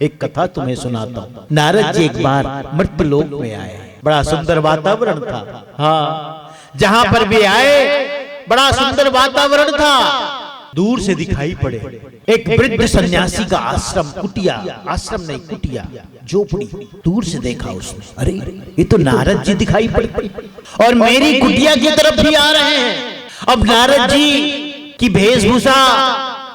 एक कथा तुम्हें सुनाता हूँ। नारद जी एक बार मृत्यलोक में आए। बड़ा सुंदर वातावरण था। हाँ, जहां पर भी आए बड़ा सुंदर वातावरण था। दूर से दिखाई पड़े एक वृद्ध सन्यासी का आश्रम, कुटिया, आश्रम नहीं कुटिया, झोपड़ी। दूर से देखा उसने, अरे ये तो नारद जी दिखाई पड़े और मेरी कुटिया की तरफ भी आ रहे हैं। अब नारद जी की वेशभूषा,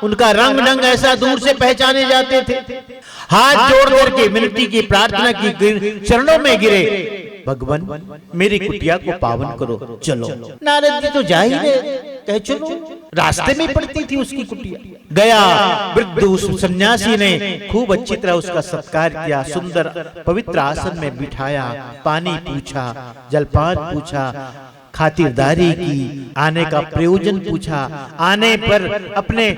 उनका रंग ढंग ऐसा दूर से पहचाने जाते थे। हाथ जोड़ करके विनती की, प्रार्थना की, चरणों में गिरे, भगवान मेरी कुटिया को पावन करो, चलो। नारद जी तो जा ही गए, कहे चलो। रास्ते में पड़ती थी उसकी कुटिया। गया वृद्ध उस सन्यासी ने खूब अच्छी तरह उसका सत्कार किया, सुंदर पवित्र आसन में बिठाया, पानी पूछा, जलपान पूछा, खातिरदारी की, आने का प्रयोजन पूछा, आने पर अपने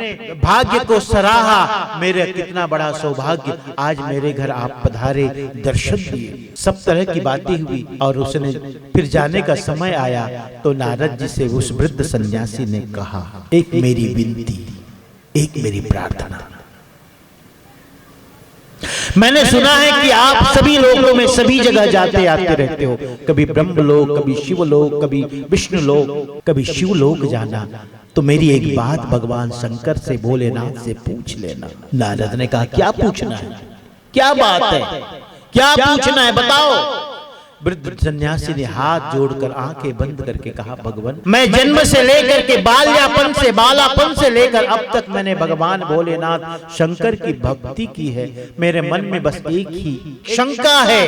भाग्य को सराहा। मेरे कितना बड़ा सौभाग्य, आज मेरे घर आप पधारे, दर्शन दिए, सब तरह की बातें हुई। और उसने फिर जाने का समय आया तो नारद जी से उस वृद्ध सन्यासी ने कहा, एक मेरी विनती, एक मेरी प्रार्थना। मैंने सुना है कि आप सभी लोगों में सभी जगह जाते आते रहते हो, कभी ब्रह्मलोक, कभी शिवलोक, कभी विष्णुलोक, कभी शिवलोक जाना। तो मेरी एक बात भगवान शंकर से, भोलेनाथ से पूछ लेना। नारद ने कहा, क्या पूछना है, क्या बात है, क्या पूछना है, बताओ। वृद्ध सन्यासी ने हाथ जोड़कर आंखें बंद करके कहा, भगवान मैं जन्म से लेकर के बालापन से लेकर अब तक मैंने भगवान भोलेनाथ शंकर की भक्ति की है। मेरे मन में बस एक ही शंका है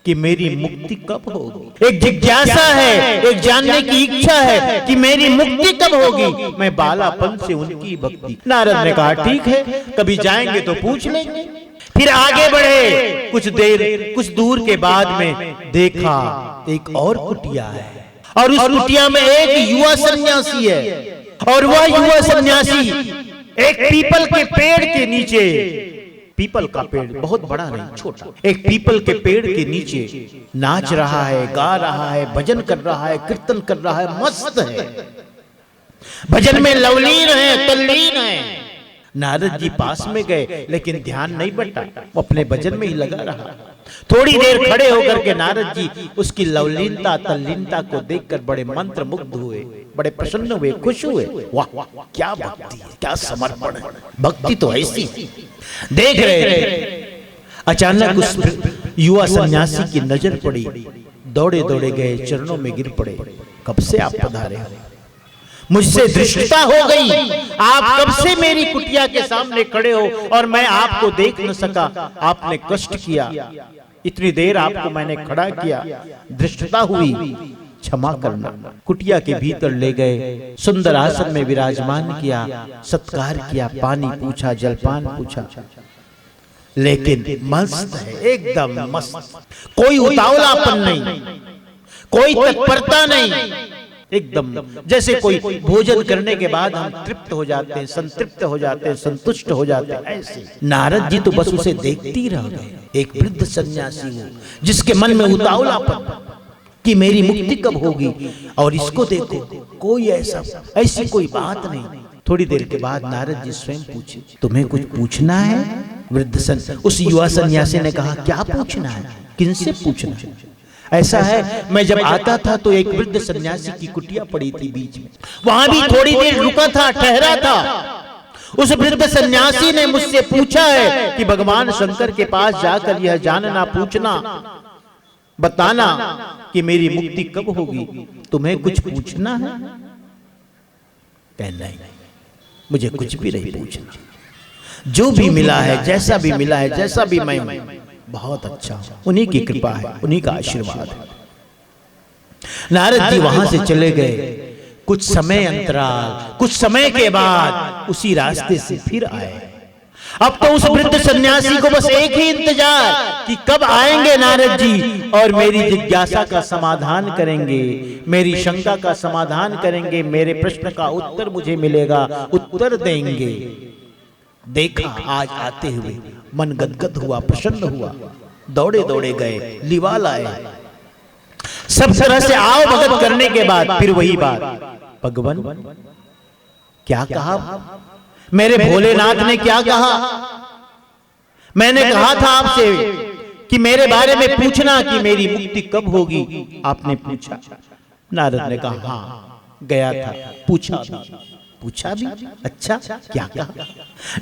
कि मेरी मुक्ति कब होगी। एक जिज्ञासा है, एक जानने की इच्छा है कि मेरी मुक्ति कब होगी। मैं बालापन से उनकी भक्ति। नारद ने कहा, ठीक है, कभी जाएंगे तो पूछ लेंगे। फिर आगे बढ़े, कुछ दूर के बाद में देखा एक और कुटिया है, और उस कुटिया में एक युवा सन्यासी है। और वह युवा सन्यासी एक पीपल के पेड़ के नीचे, पीपल का पेड़ बहुत बड़ा नहीं, छोटा, एक पीपल के पेड़ के नीचे नाच रहा है, गा रहा है, भजन कर रहा है, कीर्तन कर रहा है, मस्त है, भजन में लवलीन है, तल्लीन है। नारद जी पास में गए, लेकिन ध्यान नहीं बटा, वो अपने भजन में ही लगा रहा। थोड़ी देर खड़े होकर के नारद जी उसकी लवलीनता, तल्लीनता को देखकर बड़े मंत्र मुग्ध हुए, बड़े प्रसन्न हुए, खुश हुए। वाह, क्या भक्ति है, क्या समर्पण है, भक्ति तो ऐसी। देख रहे, अचानक उस युवा सन्यासी की नजर पड़ी, दौड़े दौड़े गए, चरणों में गिर पड़े। कब से आप पधारे हो, मुझसे धृष्टता हो गई, आप कब से मेरी कुटिया के सामने खड़े हो और मैं आपको देख न सका। आपने कष्ट किया, इतनी देर आपको मैंने खड़ा किया, धृष्टता हुई, क्षमा करना। कुटिया के भीतर ले गए, सुंदर आसन में विराजमान किया, सत्कार किया, पानी पूछा, जलपान पूछा। लेकिन मस्त है, एकदम मस्त, कोई उतावलापन नहीं, कोई तत्परता नहीं, एकदम जैसे कोई भोजन करने के बाद हम तृप्त हो जाते हैं, संतृप्त हो जाते हैं, संतुष्ट हो जाते हैं, ऐसे नारद जी तो बस उसे देखते ही रह गए। एक वृद्ध सन्यासी हो जिसके मन में उतावलापन कि मेरी मुक्ति कब होगी, और इसको देखो, कोई ऐसी कोई बात नहीं। थोड़ी देर के बाद नारद जी स्वयं पूछे, तुम्हें कुछ पूछना है? उस युवा सन्यासी ने कहा, क्या पूछना है, किनसे पूछना है? ऐसा है, मैं जब आता था तो एक वृद्ध सन्यासी की कुटिया पड़ी थी बीच में, वहां भी थोड़ी देर रुका था, ठहरा था। उस वृद्ध सन्यासी ने मुझसे पूछा है कि भगवान शंकर के पास जाकर यह जानना, पूछना, बताना कि मेरी मुक्ति कब होगी। तुम्हें कुछ पूछना है? नहीं, मुझे कुछ भी नहीं पूछना, जो भी मिला है, जैसा भी मिला है, जैसा भी मैं बहुत अच्छा, उन्हीं की कृपा है, उन्हीं का आशीर्वाद है। नारद जी वहां से चले गए। कुछ समय अंतराल, कुछ समय के बाद उसी रास्ते से फिर आए। अब तो उस वृद्ध सन्यासी को बस एक ही इंतजार कि कब आएंगे नारद जी और मेरी जिज्ञासा का समाधान करेंगे, मेरी शंका का समाधान करेंगे, मेरे प्रश्न का उत्तर मुझे मिलेगा, उत्तर देंगे। देखा आज आते हुए, मन गदगद हुआ, प्रसन्न हुआ, दौड़े दौड़े गए, लिवा लाए, सब तरह से आओ भगत करने के बाद फिर वही बात, भगवान क्या कहा, मेरे भोलेनाथ ने क्या कहा, मैंने कहा था आपसे कि मेरे बारे में पूछना कि मेरी मुक्ति कब होगी, आपने पूछा। नारद ने कहा हाँ गया था, पूछा भी। अच्छा क्या कहा?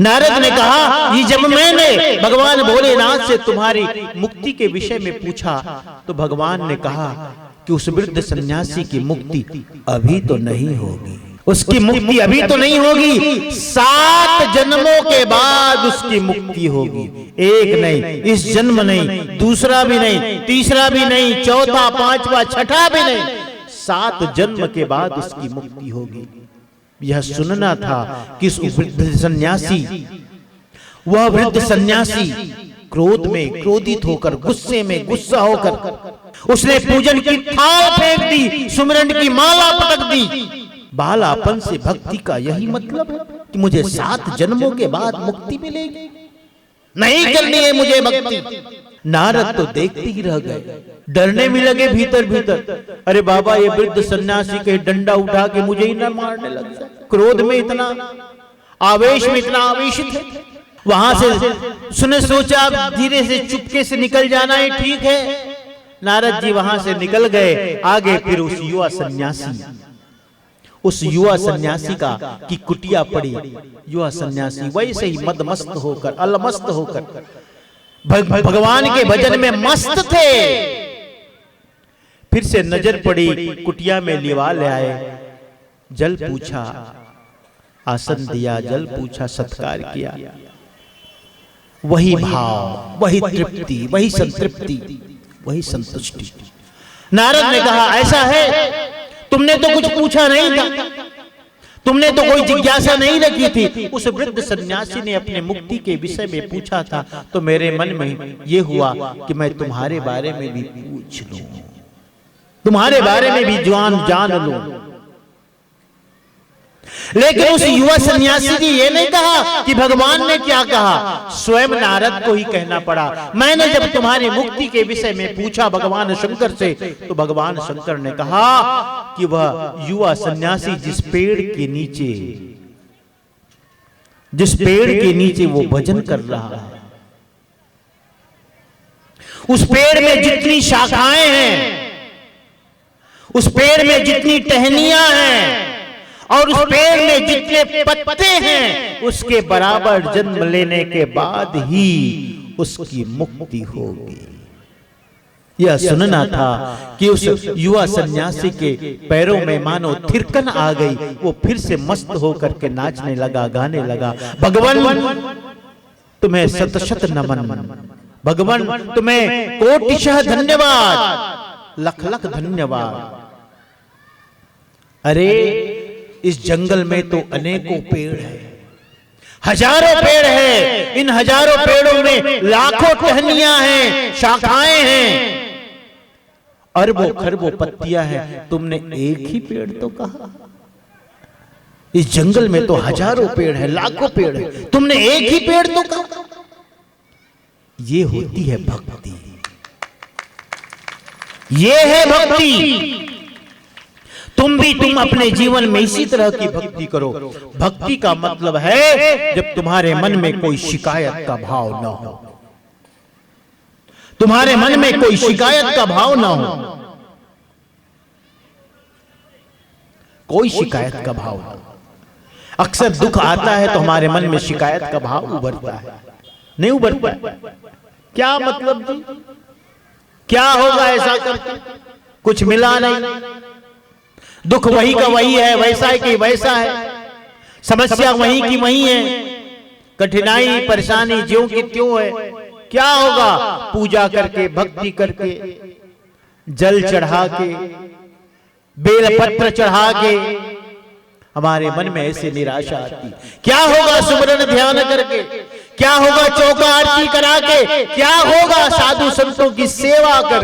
नारद ने कहा ये जब मैंने भगवान भोलेनाथ से तुम्हारी मुक्ति के विषय में पूछा तो भगवान ने कहा कि उस वृद्ध सन्यासी की मुक्ति अभी तो नहीं होगी, उसकी मुक्ति अभी तो नहीं होगी, 7 जन्मों के बाद उसकी मुक्ति होगी। एक नहीं, इस जन्म नहीं, दूसरा भी नहीं, तीसरा भी नहीं, चौथा, पांचवा, छठा भी नहीं, 7 जन्म के बाद उसकी मुक्ति होगी। यह सुनना था कि उस वृद्ध सन्यासी, वह वृद्ध सन्यासी क्रोध में क्रोधित होकर, गुस्से में गुस्सा होकर उसने पूजन की थाल फेंक दी, सुमिरन की माला पटक दी। बालापन से भक्ति का यही मतलब है कि मुझे 7 जन्मों के बाद मुक्ति मिलेगी, नहीं करनी है मुझे भक्ति। नारद तो देखते ही रह गए, डरने भी लगे भीतर भीतर। अरे बाबा ये वृद्ध सन्यासी के डंडा उठा के मुझे ही न मारने लग जाए, क्रोध में इतना, आवेश में इतना आवेशित है। वहां से सुने सोचा धीरे से चुपके से निकल जाना ही ठीक है। नारद जी वहां से निकल गए। आगे फिर उस युवा सन्यासी का की कुटिया पड़ी। युवा सन्यासी वैसे ही मदमस्त होकर, अलमस्त होकर भगवान के भजन में मस्त थे। फिर से नजर पड़ी, कुटिया में लिवा ले आए, जल पूछा, आसन दिया, जल पूछा, सत्कार किया। वही भाव, वही तृप्ति, वही संतृप्ति, वही संतुष्टि। नारद ने कहा ऐसा है, तुमने तो कुछ पूछा नहीं था, तुमने तो कोई जिज्ञासा नहीं रखी थी। उस वृद्ध सन्यासी ने अपने मुक्ति के विषय में पूछा था तो मेरे मन में यह हुआ कि मैं तुम्हारे बारे में भी पूछ लूं, तुम्हारे बारे में भी जान लूं। लेकिन उस युवा सन्यासी ने यह नहीं कहा कि भगवान ने क्या कहा, स्वयं नारद को ही कहना पड़ा। मैंने जब तुम्हारी मुक्ति के विषय में पूछा भगवान शंकर से तो भगवान शंकर ने कहा कि वह युवा सन्यासी जिस पेड़ के नीचे वो भजन कर रहा है, उस पेड़ में जितनी शाखाएं हैं, उस पेड़ में जितनी टहनियां हैं और उस पेड़ में जितने पत्ते हैं, उसके बराबर जन्म लेने के बाद ही उसकी मुक्ति होगी। यह सुनना था कि उस युवा सन्यासी के पैरों में मानो थिरकन आ गई। वो फिर से मस्त होकर के नाचने लगा, गाने लगा। भगवान तुम्हें शत शत नमन, भगवान तुम्हें कोटिशः धन्यवाद, लख लख धन्यवाद। अरे इस जंगल में तो अनेकों पेड़ हैं, हजारों पेड़ हैं, इन हजारों पेड़ों में लाखों टहनियां हैं, शाखाएं हैं, अरबों खरबों पत्तियां हैं, तुमने एक ही पेड़ तो कहा। इस जंगल में तो हजारों पेड़ हैं, लाखों पेड़ हैं, तुमने एक ही पेड़ तो कहा। ये होती है भक्ति, ये है भक्ति। तुम अपने जीवन में इसी तरह की भक्ति करो। भक्ति का मतलब है जब तुम्हारे मन में कोई शिकायत का भाव न हो, तुम्हारे मन में कोई शिकायत का भाव न हो, कोई शिकायत का भाव न हो। अक्सर दुख आता है तो हमारे मन में शिकायत का भाव उभरता है, नहीं उभरता? क्या मतलब जी, क्या होगा ऐसा करके, कुछ मिला नहीं, दुख वही का वही है, वैसा है कि वैसा है, समस्या वही की वही है, कठिनाई परेशानी ज्यों की त्यों है। क्या होगा? पूजा करके, भक्ति करके, जल चढ़ा के, बेलपत्र चढ़ा के हमारे मन में ऐसे निराशा आती। क्या होगा सुमिरन ध्यान करके, क्या होगा चौका आरती करा के, क्या होगा साधु संतों की सेवा कर